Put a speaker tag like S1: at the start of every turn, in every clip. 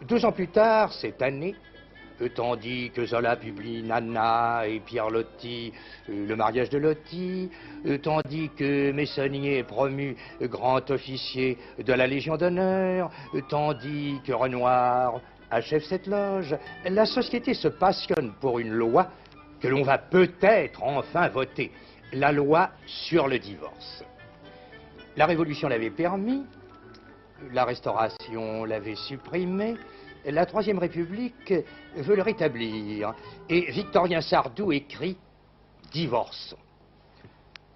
S1: 2 ans plus tard, cette année, tandis que Zola publie Nana et Pierre Loti, le mariage de Loti, tandis que Meissonnier est promu grand officier de la Légion d'honneur, tandis que Renoir achève cette loge, la société se passionne pour une loi que l'on va peut-être enfin voter, la loi sur le divorce. La Révolution l'avait permis, la Restauration l'avait supprimé, la Troisième République veut le rétablir. Et Victorien Sardou écrit « Divorce ».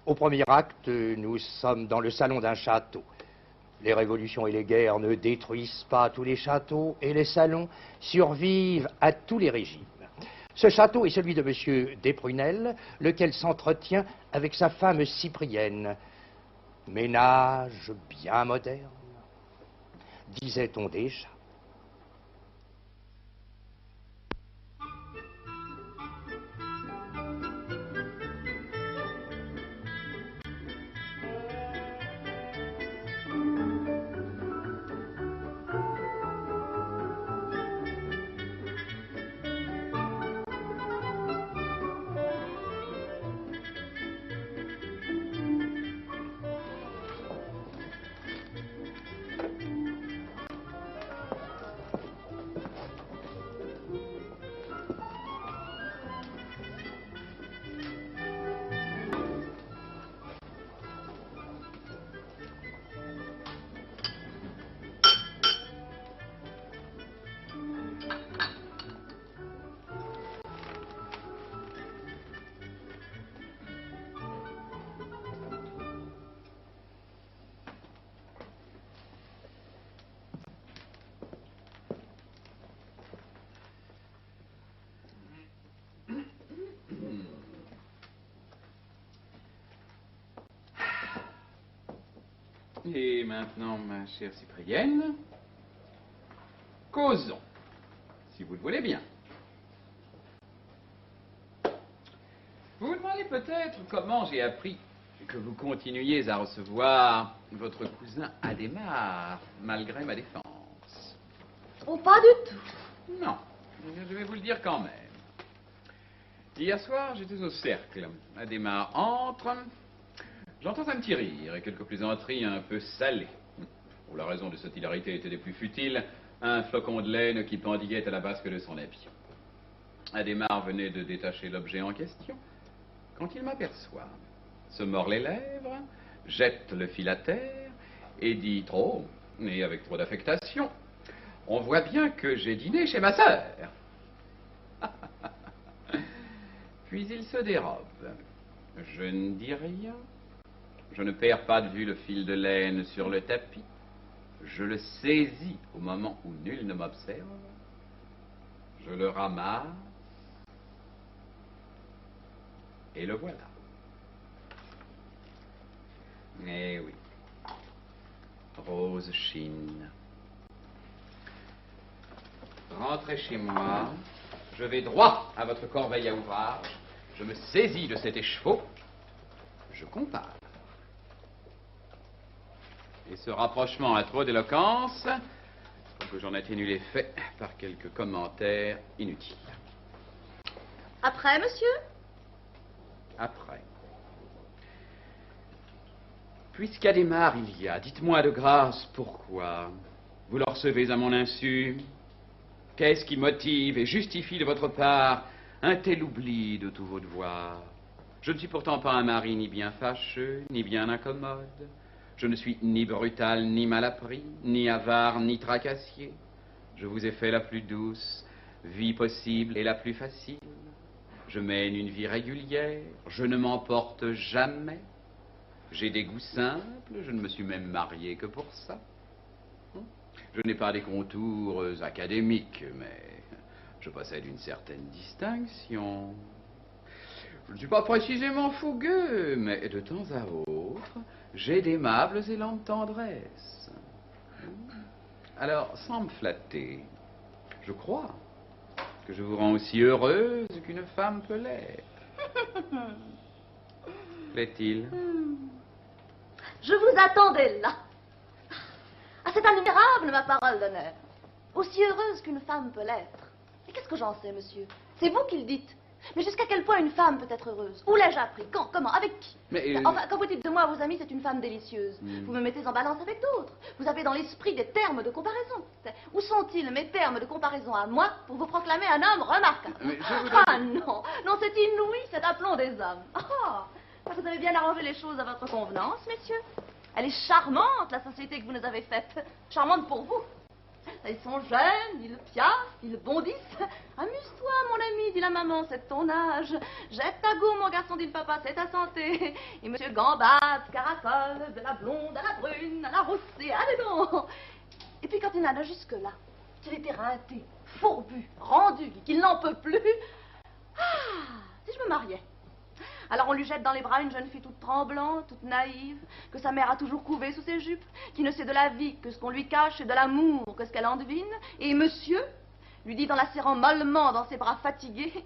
S1: Au premier acte, nous sommes dans le salon d'un château. Les révolutions et les guerres ne détruisent pas tous les châteaux et les salons survivent à tous les régimes. Ce château est celui de M. Desprunel, lequel s'entretient avec sa femme Cyprienne. Ménage bien moderne, disait-on déjà.
S2: Et maintenant, ma chère Cyprienne, causons, si vous le voulez bien. Vous vous demandez peut-être comment j'ai appris que vous continuiez à recevoir votre cousin Adhémar, malgré ma défense.
S3: Oh, pas du tout.
S2: Non, je vais vous le dire quand même. Hier soir, j'étais au cercle. Adhémar entre. J'entends un petit rire et quelques plaisanteries un peu salées. Pour la raison de cette hilarité était des plus futiles, un flocon de laine qui pendillait à la basque de son habit. Adhémar venait de détacher l'objet en question quand il m'aperçoit, se mord les lèvres, jette le fil à terre et dit trop, mais avec trop d'affectation, « On voit bien que j'ai dîné chez ma sœur. » Puis il se dérobe. Je ne dis rien. Je ne perds pas de vue le fil de laine sur le tapis. Je le saisis au moment où nul ne m'observe. Je le ramasse. Et le voilà. Eh oui. Rose chine. Rentrez chez moi. Je vais droit à votre corbeille à ouvrage. Je me saisis de cet écheveau. Je compare. Et ce rapprochement a trop d'éloquence pour que j'en atténue l'effet par quelques commentaires inutiles.
S3: Après, monsieur?
S2: Après. Puisqu'Adhémar il y a, dites-moi de grâce pourquoi vous le recevez à mon insu. Qu'est-ce qui motive et justifie de votre part un tel oubli de tous vos devoirs? Je ne suis pourtant pas un mari ni bien fâcheux, ni bien incommode. Je ne suis ni brutal, ni malappris, ni avare, ni tracassier. Je vous ai fait la plus douce vie possible et la plus facile. Je mène une vie régulière, je ne m'emporte jamais. J'ai des goûts simples, je ne me suis même marié que pour ça. Je n'ai pas des contours académiques, mais je possède une certaine distinction. Je ne suis pas précisément fougueux, mais de temps à autre, j'ai d'aimables élans de tendresse. Alors, sans me flatter, je crois que je vous rends aussi heureuse qu'une femme peut l'être. Plaît-il?
S3: Je vous attendais là. Ah, c'est admirable, ma parole d'honneur. Aussi heureuse qu'une femme peut l'être. Et qu'est-ce que j'en sais, monsieur? C'est vous qui le dites. Mais jusqu'à quel point une femme peut être heureuse? Où l'ai-je appris? Quand? Comment? Avec qui?
S2: Mais,
S3: Enfin, quand vous dites de moi à vos amis, c'est une femme délicieuse. Vous me mettez en balance avec d'autres. Vous avez dans l'esprit des termes de comparaison. Où sont-ils, mes termes de comparaison à moi, pour vous proclamer un homme remarquable? Ah non, non, c'est inouï, cet aplomb des hommes. Ah, vous avez bien arrangé les choses à votre convenance, messieurs. Elle est charmante, la société que vous nous avez faite. Charmante pour vous. Ils sont jeunes, ils piaffent, ils bondissent. Amuse-toi, mon ami, dit la maman, c'est ton âge. Jette ta goût, mon garçon, dit le papa, c'est ta santé. Et monsieur gambade, caracole, de la blonde à la brune, à la roussée, à dedans. Et puis quand il en a jusque-là, qu'il est éreinté, fourbu, rendu, qu'il n'en peut plus. Ah, si je me mariais. Alors on lui jette dans les bras une jeune fille toute tremblante, toute naïve, que sa mère a toujours couvée sous ses jupes, qui ne sait de la vie que ce qu'on lui cache et de l'amour que ce qu'elle en devine. Et monsieur lui dit en la serrant mollement dans ses bras fatigués,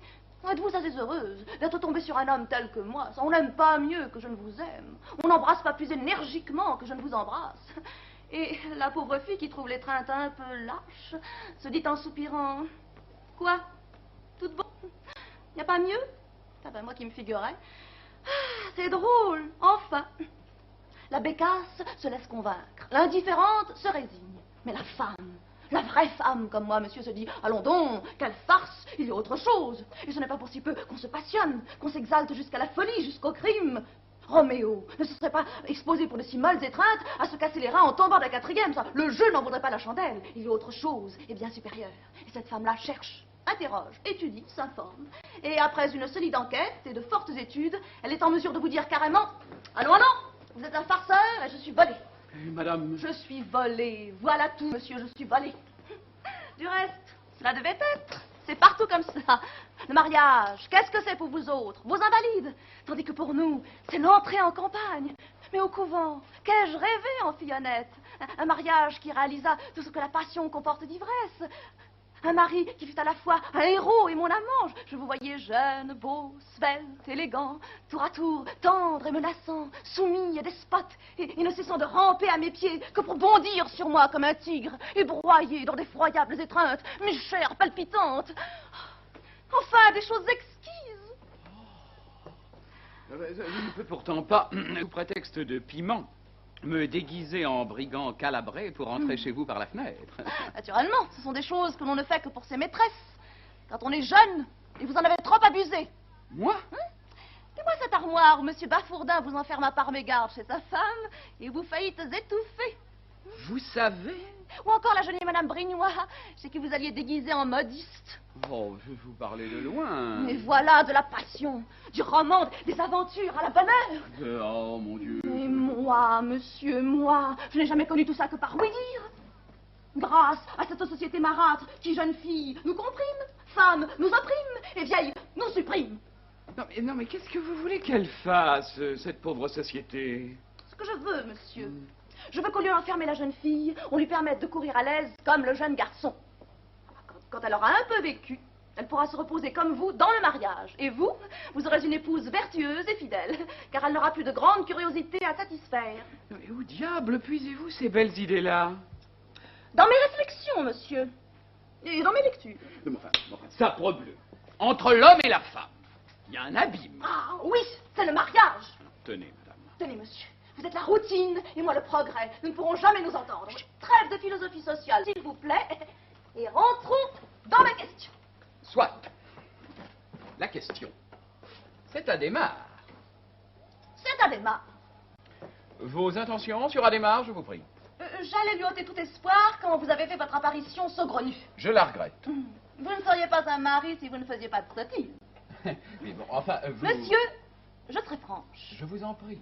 S3: êtes-vous assez heureuse d'être tombée sur un homme tel que moi? On n'aime pas mieux que je ne vous aime. On n'embrasse pas plus énergiquement que je ne vous embrasse. Et la pauvre fille qui trouve l'étreinte un peu lâche se dit en soupirant, quoi? Toute bonne? Il n'y a pas mieux? Ah ben, moi qui me figurais. Ah, c'est drôle, enfin. La bécasse se laisse convaincre. L'indifférente se résigne. Mais la femme, la vraie femme comme moi, monsieur, se dit, allons donc, quelle farce, il y a autre chose. Et ce n'est pas pour si peu qu'on se passionne, qu'on s'exalte jusqu'à la folie, jusqu'au crime. Roméo ne se serait pas exposé pour de si molles étreintes à se casser les reins en tombant d'un quatrième, ça. Le jeu n'en vaudrait pas la chandelle. Il y a autre chose, et bien supérieure. Et cette femme-là cherche, interroge, étudie, s'informe. Et après une solide enquête et de fortes études, elle est en mesure de vous dire carrément, allons, allons, vous êtes un farceur et je suis volé.
S2: Madame...
S3: Je suis volé, voilà tout, monsieur, je suis volé. Du reste, cela devait être. C'est partout comme ça. Le mariage, qu'est-ce que c'est pour vous autres, vos invalides? Tandis que pour nous, c'est l'entrée en campagne. Mais au couvent, qu'ai-je rêvé en fille honnête? Un mariage qui réalisa tout ce que la passion comporte d'ivresse. Un mari qui fut à la fois un héros et mon amant. Je vous voyais jeune, beau, svelte, élégant, tour à tour, tendre et menaçant, soumis et despote, et ne cessant de ramper à mes pieds que pour bondir sur moi comme un tigre et broyer dans d'effroyables étreintes mes chairs palpitantes. Enfin, des choses exquises.
S2: Je ne peux pourtant pas, sous prétexte de piment, me déguiser en brigand calabré pour entrer chez vous par la fenêtre.
S3: Naturellement, ce sont des choses que l'on ne fait que pour ses maîtresses. Quand on est jeune, et vous en avez trop abusé.
S2: Moi?
S3: C'est-moi cette armoire où M. Bafourdin vous enferma par mégarde chez sa femme et vous faillîtes étouffer.
S2: Vous savez?
S3: Ou encore la jolie Madame Brignois, chez qui vous alliez déguiser en modiste.
S2: Oh, je vous parlais de loin.
S3: Et voilà de la passion, du roman, des aventures à la bonne heure.
S2: Oh, mon Dieu.
S3: Et moi, monsieur, moi, je n'ai jamais connu tout ça que par oui-dire. Grâce à cette société marâtre qui, jeune fille, nous comprime, femme nous opprime et vieille nous supprime.
S2: Non, mais qu'est-ce que vous voulez qu'elle fasse, cette pauvre société?
S3: Ce que je veux, monsieur. Je veux qu'au lieu d'enfermer la jeune fille, on lui permette de courir à l'aise comme le jeune garçon. Quand elle aura un peu vécu, elle pourra se reposer comme vous dans le mariage. Et vous, vous aurez une épouse vertueuse et fidèle, car elle n'aura plus de grande curiosité à satisfaire.
S2: Mais où diable puisez-vous ces belles idées-là?
S3: Dans mes réflexions, monsieur. Et dans mes lectures.
S2: Enfin, sabrebleu. Entre l'homme et la femme, il y a un abîme.
S3: Ah oui, c'est le mariage.
S2: Tenez, madame.
S3: Tenez, monsieur. Vous êtes la routine et moi le progrès. Nous ne pourrons jamais nous entendre. Trêve de philosophie sociale, s'il vous plaît. Et rentrons dans ma question.
S2: Soit. La question, c'est Adhémar.
S3: C'est Adhémar.
S2: Vos intentions sur Adhémar, je vous prie.
S3: J'allais lui ôter tout espoir quand vous avez fait votre apparition saugrenue.
S2: Je la regrette.
S3: Vous ne seriez pas un mari si vous ne faisiez pas de sottise.
S2: Mais bon, enfin, vous...
S3: Monsieur, je serai franche.
S2: Je vous en prie.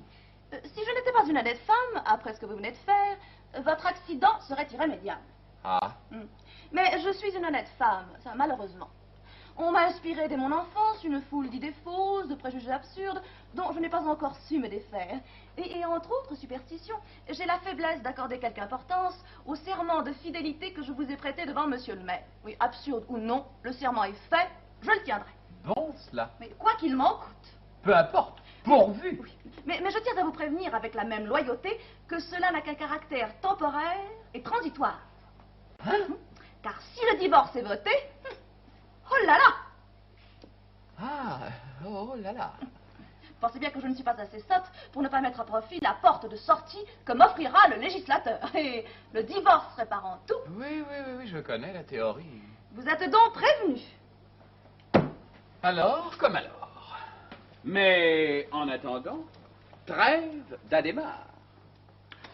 S3: Si je n'étais pas une honnête femme, après ce que vous venez de faire, votre accident serait irrémédiable.
S2: Ah.
S3: Mais je suis une honnête femme, ça, malheureusement. On m'a inspiré dès mon enfance une foule d'idées fausses, de préjugés absurdes, dont je n'ai pas encore su me défaire. Et entre autres superstitions, j'ai la faiblesse d'accorder quelque importance au serment de fidélité que je vous ai prêté devant monsieur le maire. Oui, absurde ou non, le serment est fait, je le tiendrai.
S2: Bon, cela.
S3: Mais quoi qu'il m'en coûte.
S2: Peu importe, pourvu.
S3: Oui. Mais je tiens à vous prévenir avec la même loyauté que cela n'a qu'un caractère temporaire et transitoire.
S2: Hein?
S3: Car divorce est voté. Oh là là!
S4: Ah, oh là là.
S3: Pensez bien que je ne suis pas assez sotte pour ne pas mettre à profit la porte de sortie que m'offrira le législateur. Et le divorce réparant tout.
S4: Oui, je connais la théorie.
S3: Vous êtes donc prévenus.
S4: Alors, comme alors?
S2: Mais en attendant, trêve d'Adhémar.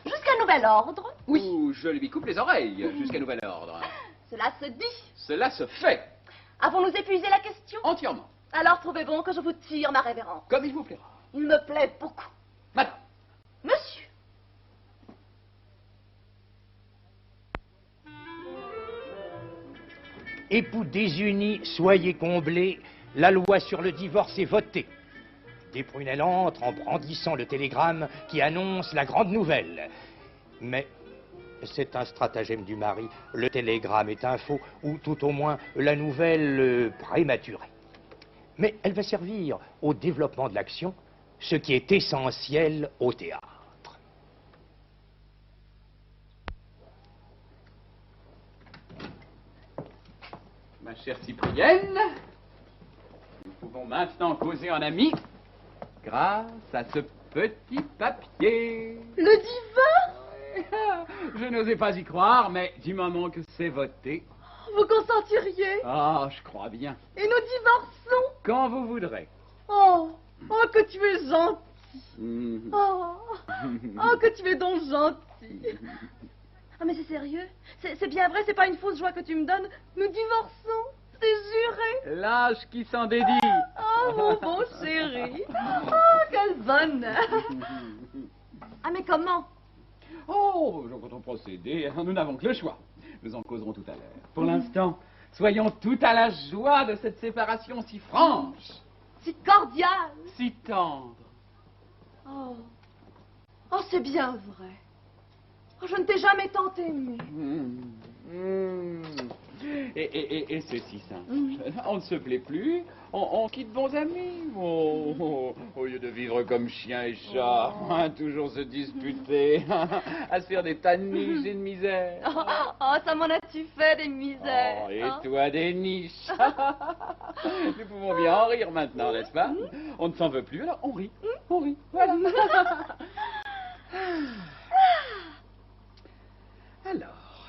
S3: Jusqu'à nouvel ordre.
S2: Ou je lui coupe les oreilles jusqu'à nouvel ordre.
S3: Cela se dit.
S2: Cela se fait
S3: Avons-nous épuisé la question?
S2: entièrement,
S3: Alors trouvez bon que je vous tire ma révérence.
S2: comme il vous plaira.
S3: Il me plaît beaucoup.
S2: Madame,
S3: Monsieur.
S1: Époux désunis, soyez comblés, la loi sur le divorce est votée. Desprunelles entre en brandissant le télégramme qui annonce la grande nouvelle. Mais c'est un stratagème du mari. Le télégramme est un faux, ou tout au moins la nouvelle prématurée. Mais elle va servir au développement de l'action, ce qui est essentiel au théâtre.
S2: ma chère Cyprienne, nous pouvons maintenant causer en amis grâce à ce petit papier.
S3: Le divorce?
S2: Je n'osais pas y croire, mais du moment que c'est voté...
S3: Vous consentiriez?
S2: Ah, je crois bien.
S3: Et nous divorçons?
S2: Quand vous voudrez.
S3: Oh, oh que tu es gentil.
S2: Mhm.
S3: Oh, que tu es donc gentil. Ah, mais c'est sérieux? C'est bien vrai, c'est pas une fausse joie que tu me donnes. Nous divorçons, c'est juré.
S2: L'âge qui s'en dédie.
S3: Oh, mon beau chéri. Oh, quel bonheur. Ah, mais comment?
S2: Oh, quant au procédé, nous n'avons que le choix. Nous en causerons tout à l'heure. Pour l'instant, soyons tout à la joie de cette séparation si franche,
S3: Si cordial.
S2: si tendre.
S3: Oh, oh, c'est bien vrai. Oh, je ne t'ai jamais tant aimé.
S2: Et c'est si simple. On ne se plaît plus, on quitte bons amis. Oh, au lieu de vivre comme chien et chat, toujours se disputer, à se faire des tas de niches et de misère.
S3: Oh, ça m'en as-tu fait des misères.
S2: Oh, et
S3: hein?
S2: toi des niches. Nous pouvons bien en rire maintenant, n'est-ce pas? On ne s'en veut plus, alors on rit. On rit, voilà. Alors,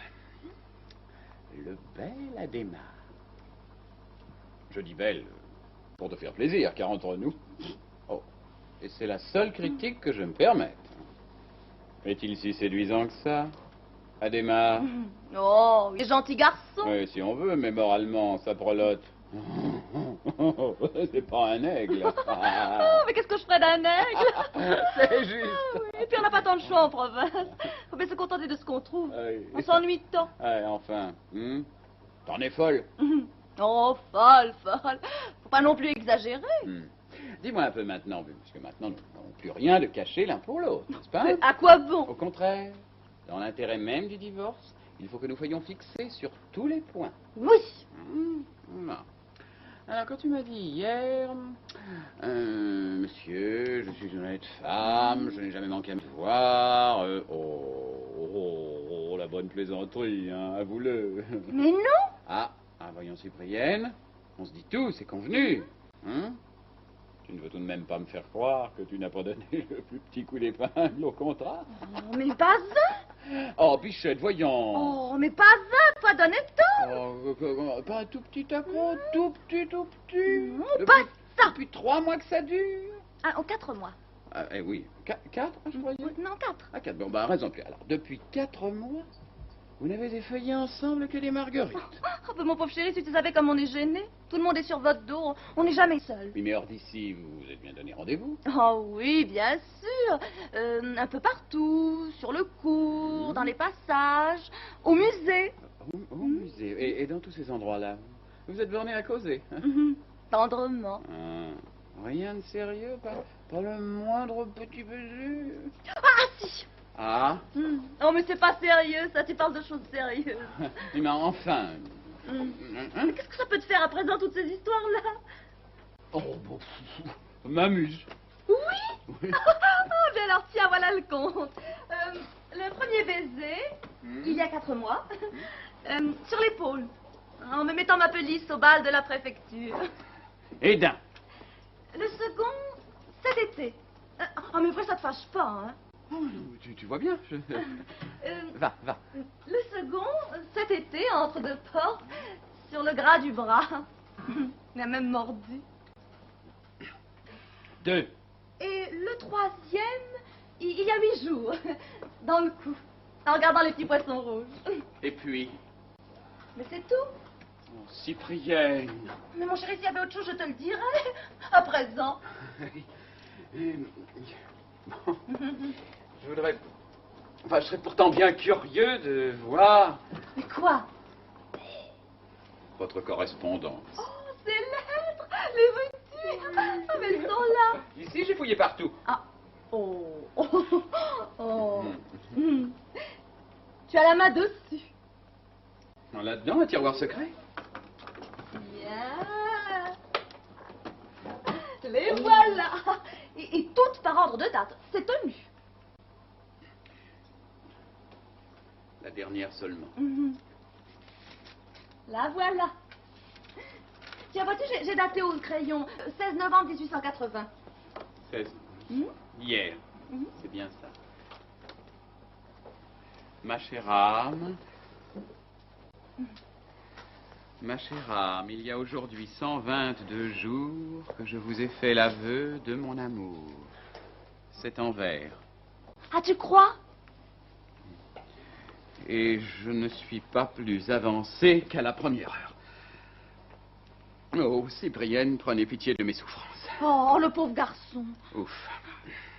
S2: le bel Adhémar. Je dis belle pour te faire plaisir, car entre nous... Oh, et c'est la seule critique que je me permette. Est-il si séduisant que ça, Adhémar?
S3: Oh, il est gentil garçon.
S2: Oui, si on veut, mais moralement, ça prelote. C'est pas un aigle.
S3: Oh, mais qu'est-ce que je ferais d'un aigle?
S2: C'est juste.
S3: Ah oui, et puis on n'a pas tant de choix en province. Faut bien se contenter de ce qu'on trouve.
S2: Oui.
S3: On s'ennuie tant.
S2: Ouais, enfin, t'en es folle.
S3: Oh, folle. Faut pas non plus exagérer.
S2: Dis-moi un peu maintenant, puisque maintenant nous n'avons plus rien de caché l'un pour l'autre, n'est-ce pas?
S3: Mais à quoi bon?
S2: Au contraire, dans l'intérêt même du divorce, il faut que nous soyons fixés sur tous les points.
S3: Oui.
S2: Non. Alors, quand tu m'as dit hier, monsieur, je suis une honnête femme, je n'ai jamais manqué à me voir, la bonne plaisanterie, hein, avoue-le.
S3: Mais non.
S2: Ah, voyons, Cyprienne, on se dit tout, c'est convenu, hein? Tu ne veux tout de même pas me faire croire que tu n'as pas donné le plus petit coup d'épingle au contrat?
S3: Oh, mais pas un.
S2: Oh, Bichette, voyons.
S3: Oh, mais pas un. Pas d'honnêteté.
S2: Oh, pas un tout petit accro, tout petit.
S3: Pas ça.
S2: Depuis 3 mois que ça dure.
S3: Ah, en 4 mois.
S2: Ah, eh oui, 4, je croyais.
S3: Non, 4.
S2: Ah, 4, bon, bah, raison plus. Alors, depuis 4 mois, vous n'avez effeuillé ensemble que des marguerites.
S3: Oh, ben, mon pauvre chéri, si tu savais comme on est gêné. Tout le monde est sur votre dos. On n'est jamais seul.
S2: Oui, mais hors d'ici, vous vous êtes bien donné rendez-vous.
S3: Oh oui, bien sûr. Un peu partout, sur le cours, dans les passages, au musée.
S2: Au musée. Et dans tous ces endroits-là, vous êtes borné à causer. Hein?
S3: Tendrement.
S2: Rien de sérieux, pas le moindre petit baiser.
S3: Ah, si.
S2: Ah.
S3: Oh, mais c'est pas sérieux, ça. Tu parles de choses sérieuses.
S2: Mais enfin...
S3: Mais qu'est-ce que ça peut te faire à présent, toutes ces histoires-là?
S2: Oh, bon, m'amuse.
S3: Oui.
S2: Oui.
S3: Oh, bien alors, tiens, voilà le compte. Le premier baiser, il y a 4 mois, sur l'épaule. En me mettant ma pelisse au bal de la préfecture.
S2: Et d'un.
S3: Le second, cet été. Oh, mais vrai, ça te fâche pas, hein?
S2: Oh, tu vois bien. Va.
S3: Le second, cet été, entre deux portes, sur le gras du bras. Il a même mordu.
S2: 2.
S3: Et le troisième, il y a 8 jours, dans le cou, en regardant les petits poissons rouges.
S2: Et puis?
S3: Mais c'est tout.
S2: Oh, Cyprienne.
S3: Mais mon chéri, s'il y avait autre chose, je te le dirais. À présent.
S2: Bon. Je voudrais... Enfin, je serais pourtant bien curieux de voir...
S3: Mais quoi?
S2: Votre correspondance.
S3: Oh, ces lettres, les veux-tu? Ah, mais elles sont là.
S2: Ici, j'ai fouillé partout.
S3: Ah, oh. Tu as la main dessus.
S2: Là-dedans, un tiroir secret.
S3: Bien. Les voilà. Et toutes par ordre de date. C'est tenu.
S2: La dernière seulement.
S3: La voilà. Tiens, vois-tu, j'ai daté au crayon 16 novembre 1880.
S2: 16. Hier. C'est bien ça. Ma chère âme. Ma chère âme, il y a aujourd'hui 122 jours que je vous ai fait l'aveu de mon amour. C'est en vers.
S3: Ah, tu crois?
S2: Et je ne suis pas plus avancé qu'à la première heure. Oh, Cyprienne, prenez pitié de mes souffrances.
S3: Oh, le pauvre garçon.
S2: Ouf.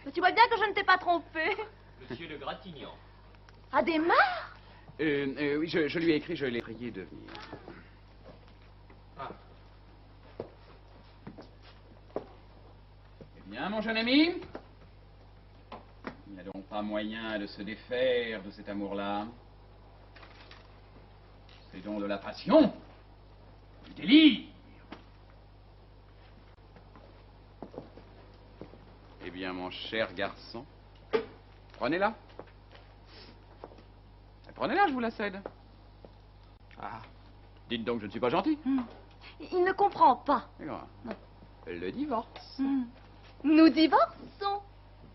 S3: Mais tu vois bien que je ne t'ai pas trompé.
S1: Monsieur de Gratignan.
S3: À des marres?
S2: Oui, je lui ai écrit, je l'ai prié de venir. Eh bien, mon jeune ami, il n'y a donc pas moyen de se défaire de cet amour-là. C'est donc de la passion, du délire. Eh bien, mon cher garçon, prenez-la. Prenez-la, je vous la cède. Ah, dites donc, je ne suis pas gentil.
S3: Il ne comprend pas.
S2: D'accord. Le divorce.
S3: Nous divorçons.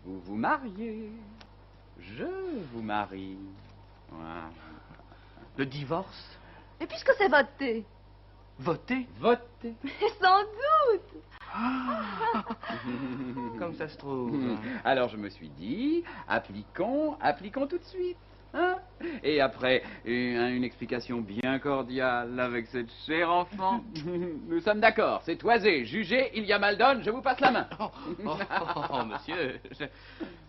S2: Vous vous mariez. Je vous marie. Voilà.
S1: Le divorce?
S3: Et puisque c'est voté.
S1: Voter?
S2: Votez.
S3: Mais sans doute.
S1: Comme ça se trouve.
S2: Alors je me suis dit, appliquons tout de suite. Hein? Et après une explication bien cordiale avec cette chère enfant, nous sommes d'accord, c'est toisé, jugez, il y a mal donne, je vous passe la main.
S1: Monsieur,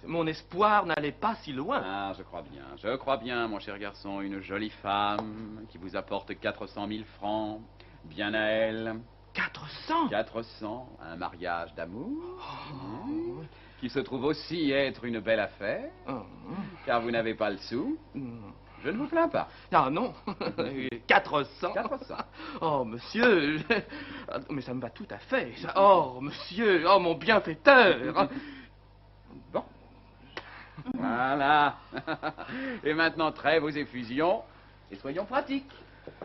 S1: mon espoir n'allait pas si loin.
S2: Ah, je crois bien, mon cher garçon, une jolie femme qui vous apporte 400 000 francs, bien à elle.
S1: 400?
S2: 400, un mariage d'amour, qui se trouve aussi être une belle affaire, car vous n'avez pas le sou. Je ne vous plains pas.
S1: Ah non, 400?
S2: 400.
S1: Oh, monsieur, mais ça me va tout à fait. Oh, monsieur, oh, mon bienfaiteur.
S2: Bon. Voilà. Et maintenant, trêve aux effusions, et soyons pratiques.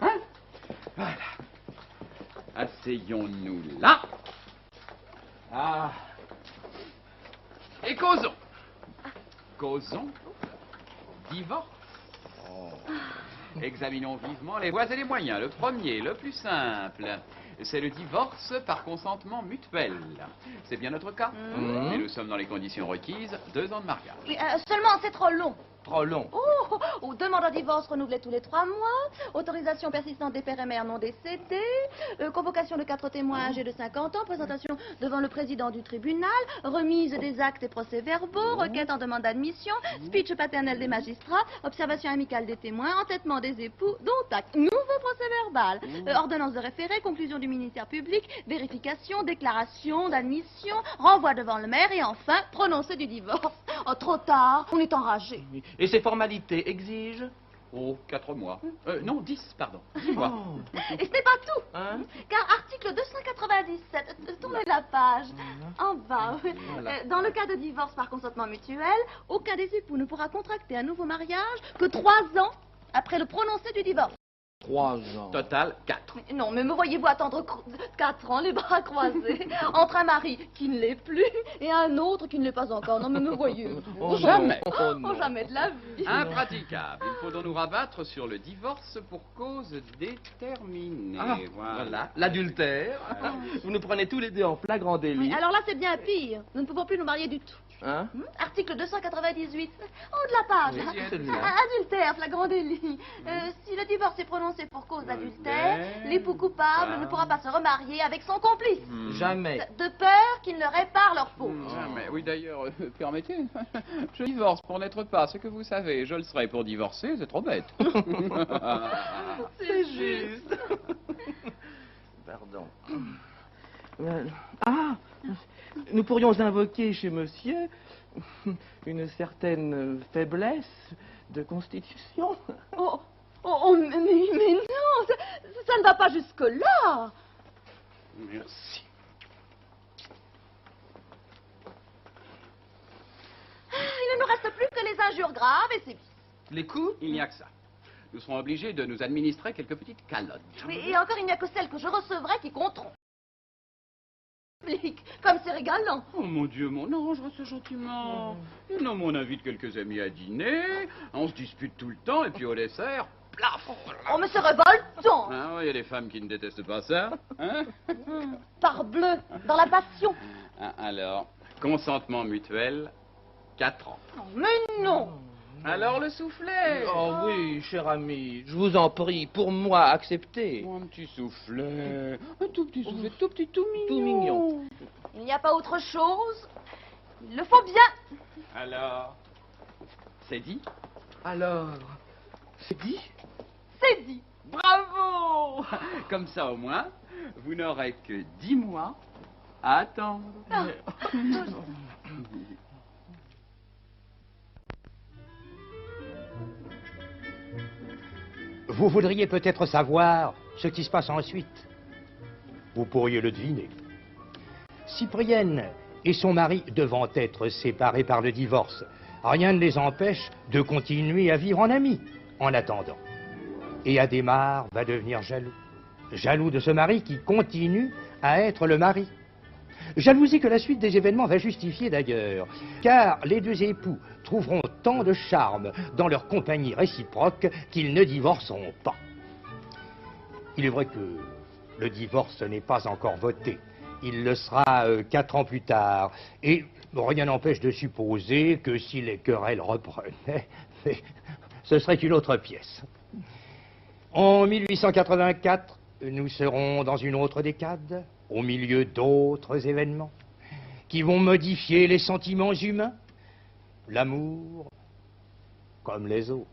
S2: Hein? Voilà. Asseyons-nous là. Ah. Et causons. Causons. Divorce. Examinons vivement les voies et les moyens. Le premier, le plus simple, c'est le divorce par consentement mutuel. C'est bien notre cas. Et nous sommes dans les conditions requises, 2 ans de mariage.
S3: Oui, seulement, c'est trop long.
S1: Trop long.
S3: Demande de divorce renouvelée tous les 3 mois, autorisation persistante des pères et mères non décédés, convocation de 4 témoins âgés de 50 ans, présentation devant le président du tribunal, remise des actes et procès-verbaux, requête en demande d'admission, speech paternel des magistrats, observation amicale des témoins, entêtement des époux, dont acte, nouveau procès-verbal, ordonnance de référé, conclusion du ministère public, vérification, déclaration d'admission, renvoi devant le maire et enfin prononcé du divorce. Oh, trop tard, on est enragé.
S1: Et ces formalités exigent?
S2: Oh, 4 mois. Non, 10, pardon. 10 mois.
S3: Et ce n'est pas tout.
S1: Hein?
S3: Car article 297, tournez la page, en bas. Dans le cas de divorce par consentement mutuel, aucun des époux ne pourra contracter un nouveau mariage que 3 ans après le prononcé du divorce.
S5: 3 ans.
S2: Total, 4.
S3: Non, mais me voyez-vous attendre 4 ans, les bras croisés, entre un mari qui ne l'est plus et un autre qui ne l'est pas encore. Non, mais me voyez-vous.
S5: Oh,
S2: Jamais.
S5: Oh, non.
S3: Oh, jamais de la vie.
S2: Impraticable. Il faut donc nous rabattre sur le divorce pour cause déterminée.
S5: Ah, voilà. L'adultère. Vous nous prenez tous les deux en flagrant
S3: Oui,
S5: délit.
S3: alors là, c'est bien pire. Nous ne pouvons plus nous marier du tout.
S5: Hein?
S3: Article 298. En haut de la page.
S5: Oui, celui-là.
S3: Adultère, flagrant délit. Si le divorce est prononcé pour cause d'adultère, l'époux coupable ne pourra pas se remarier avec son complice.
S5: Jamais.
S3: De peur qu'il ne répare leur faute.
S2: Jamais. Oui, d'ailleurs, permettez, je divorce pour n'être pas ce que vous savez. Je le serai pour divorcer, c'est trop bête.
S3: C'est juste.
S5: Pardon. Ah, nous pourrions invoquer chez monsieur une certaine faiblesse de constitution.
S3: Mais non, ça ne va pas jusque-là.
S2: Merci.
S3: Il ne nous reste plus que les injures graves et c'est vices.
S5: Les coups?
S2: Il n'y a que ça. Nous serons obligés de nous administrer quelques petites calottes.
S3: Oui, et encore, il n'y a que celles que je recevrai qui compteront. Comme c'est régalant.
S2: Oh mon Dieu, mon ange, reste gentiment. Non, on invite quelques amis à dîner, on se dispute tout le temps, et puis au dessert, plaf.
S3: Oh, mais c'est révoltant.
S2: Ah oui, il y a des femmes qui ne détestent pas ça. Hein?
S3: Parbleu, dans la passion.
S2: Ah, alors, consentement mutuel, 4 ans.
S3: Oh, mais non.
S2: Alors le soufflet.
S5: Oh oui, cher ami, je vous en prie, pour moi, acceptez.
S2: Oh, un petit soufflet, un tout petit soufflet, tout petit, tout mignon.
S5: Tout mignon.
S3: Il n'y a pas autre chose. Il le faut bien.
S2: Alors, c'est dit?
S5: Alors, c'est dit?
S3: C'est dit.
S2: Bravo. Comme ça au moins, vous n'aurez que 10 mois à attendre.
S1: Vous voudriez peut-être savoir ce qui se passe ensuite. Vous pourriez le deviner. Cyprienne et son mari devant être séparés par le divorce, rien ne les empêche de continuer à vivre en amis en attendant. Et Adhémar va devenir jaloux. Jaloux de ce mari qui continue à être le mari. Jalousie que la suite des événements va justifier d'ailleurs, car les deux époux trouveront tant de charme dans leur compagnie réciproque qu'ils ne divorceront pas. Il est vrai que le divorce n'est pas encore voté. Il le sera 4 ans plus tard. Et rien n'empêche de supposer que si les querelles reprenaient, ce serait une autre pièce. En 1884, nous serons dans une autre décade, au milieu d'autres événements qui vont modifier les sentiments humains, l'amour comme les autres.